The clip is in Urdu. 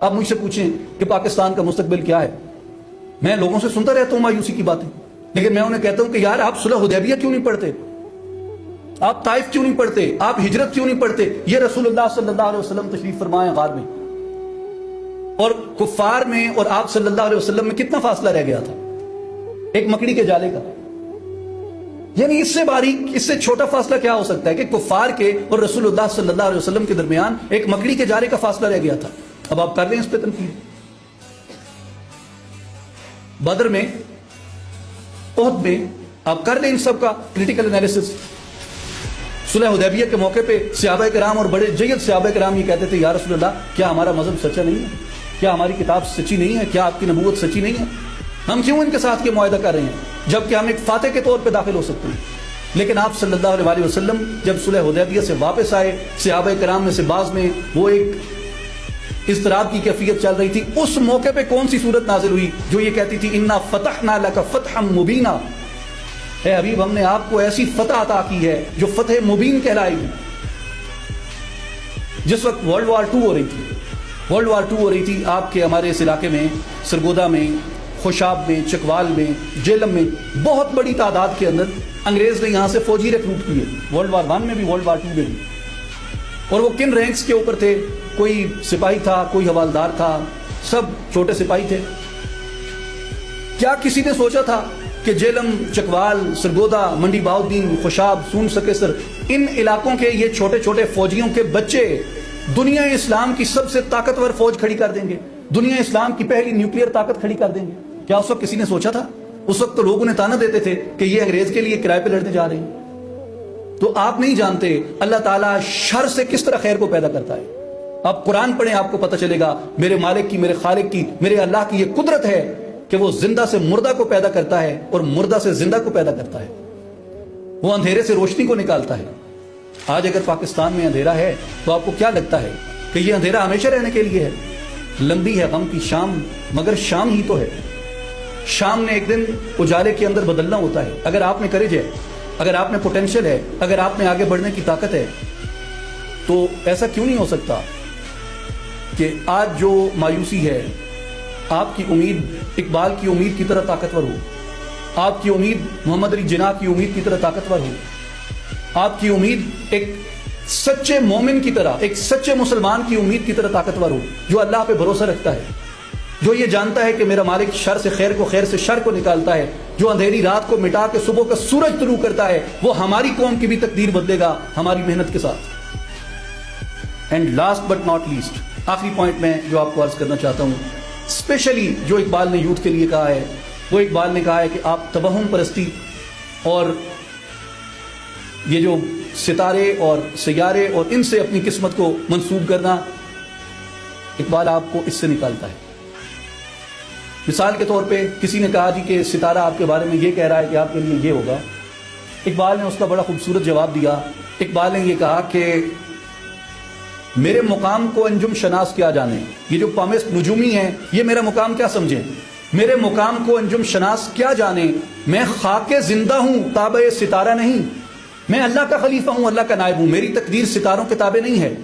آپ مجھ سے پوچھیں کہ پاکستان کا مستقبل کیا ہے، میں لوگوں سے سنتا رہتا ہوں مایوسی کی باتیں، لیکن میں انہیں کہتا ہوں کہ یار آپ صلح حدیبیہ کیوں نہیں پڑھتے، آپ طائف کیوں نہیں پڑھتے، آپ ہجرت کیوں نہیں پڑھتے؟ یہ رسول اللہ صلی اللہ علیہ وسلم تشریف فرمائے غار میں، اور کفار میں اور آپ صلی اللہ علیہ وسلم میں کتنا فاصلہ رہ گیا تھا؟ ایک مکڑی کے جالے کا۔ یعنی اس سے باریک، اس سے چھوٹا فاصلہ کیا ہو سکتا ہے کہ کفار کے اور رسول اللہ صلی اللہ علیہ وسلم کے درمیان ایک مکڑی کے جالے کا فاصلہ رہ گیا تھا۔ اب آپ کر لیں اس پہ تنقید، بدر میں، احد میں، آپ کر لیں ان سب کا کریٹیکل انالیسس۔ صلح حدیبیہ کے موقع پہ صحابہ کرام اور بڑے جید صحابہ کرام یہ کہتے تھے یا رسول اللہ کیا ہمارا مذہب سچا نہیں ہے؟ کیا ہماری کتاب سچی نہیں ہے؟ کیا آپ کی نبوت سچی نہیں ہے؟ ہم کیوں ان کے ساتھ یہ معاہدہ کر رہے ہیں جبکہ ہم ایک فاتح کے طور پہ داخل ہو سکتے ہیں؟ لیکن آپ صلی اللہ علیہ وسلم جب صلح حدیبیہ سے واپس آئے، صحابہ کرام میں سے بعض میں وہ ایک اضطراب کی کیفیت چل رہی تھی، اس موقع پہ کون سی صورت نازل ہوئی جو یہ کہتی تھی انا فتحنا لک فتحا مبینا، اے حبیب ہم نے آپ کو ایسی فتح عطا کی ہے جو فتح مبین کہلائے گی۔ جس وقت ورلڈ وار 2 ہو رہی تھی آپ کے ہمارے اس علاقے میں، سرگودا میں، خوشاب میں، چکوال میں، جیلم میں بہت بڑی تعداد کے اندر انگریز نے یہاں سے فوجی ریکروٹ کیے، ورلڈ وار 1 میں بھی، ورلڈ وار 2 میں بھی۔ اور وہ کن رینکس کے اوپر تھے؟ کوئی سپاہی تھا، کوئی حوالدار تھا، سب چھوٹے سپاہی تھے۔ کیا کسی نے سوچا تھا کہ جیلم، چکوال، سرگودا، منڈی باؤدین، خوشاب، سون سکیسر، ان علاقوں کے یہ چھوٹے چھوٹے فوجیوں کے بچے دنیا اسلام کی سب سے طاقتور فوج کھڑی کر دیں گے، دنیا اسلام کی پہلی نیوکلیئر طاقت کھڑی کر دیں گے؟ کیا اس وقت کسی نے سوچا تھا؟ اس وقت تو لوگ انہیں تانا دیتے تھے کہ یہ انگریز کے لیے کرائے پہ لڑنے جا رہے ہیں۔ تو آپ نہیں جانتے اللہ تعالیٰ شر سے کس طرح خیر کو پیدا کرتا ہے۔ آپ قرآن پڑھیں، آپ کو پتہ چلے گا میرے مالک کی، میرے خالق کی، میرے اللہ کی یہ قدرت ہے کہ وہ زندہ سے مردہ کو پیدا کرتا ہے اور مردہ سے زندہ کو پیدا کرتا ہے، وہ اندھیرے سے روشنی کو نکالتا ہے۔ آج اگر پاکستان میں اندھیرا ہے تو آپ کو کیا لگتا ہے کہ یہ اندھیرا ہمیشہ رہنے کے لیے ہے؟ لمبی ہے غم کی شام مگر شام ہی تو ہے۔ شام نے ایک دن اجالے کے اندر بدلنا ہوتا ہے۔ اگر آپ میں کریج ہے، اگر آپ میں پوٹینشل ہے، اگر آپ میں آگے بڑھنے کی طاقت ہے، تو ایسا کیوں نہیں ہو سکتا کہ آج جو مایوسی ہے، آپ کی امید اقبال کی امید کی طرح طاقتور ہو، آپ کی امید محمد علی جناح کی امید کی طرح طاقتور ہو، آپ کی امید ایک سچے مومن کی طرح، ایک سچے مسلمان کی امید کی طرح طاقتور ہو، جو اللہ پہ بھروسہ رکھتا ہے، جو یہ جانتا ہے کہ میرا مالک شر سے خیر کو، خیر سے شر کو نکالتا ہے، جو اندھیری رات کو مٹا کے صبح کا سورج طلوع کرتا ہے، وہ ہماری قوم کی بھی تقدیر بدلے گا ہماری محنت کے ساتھ۔ And last but not least, آخری پوائنٹ میں جو آپ کو عرض کرنا چاہتا ہوں، اسپیشلی جو اقبال نے یوتھ کے لیے کہا ہے، وہ اقبال نے کہا ہے کہ آپ توہم پرستی اور یہ جو ستارے اور سیارے اور ان سے اپنی قسمت کو منسوب کرنا، اقبال آپ کو اس سے نکالتا ہے۔ مثال کے طور پہ کسی نے کہا جی کہ ستارہ آپ کے بارے میں یہ کہہ رہا ہے کہ آپ کے لیے یہ ہوگا، اقبال نے اس کا بڑا خوبصورت جواب دیا۔ اقبال نے یہ کہا کہ میرے مقام کو انجم شناس کیا جانے، یہ جو پامست نجومی ہیں یہ میرا مقام کیا سمجھیں، میرے مقام کو انجم شناس کیا جانے، میں خاک زندہ ہوں تابع ستارہ نہیں، میں اللہ کا خلیفہ ہوں، اللہ کا نائب ہوں، میری تقدیر ستاروں کے تابع نہیں ہے۔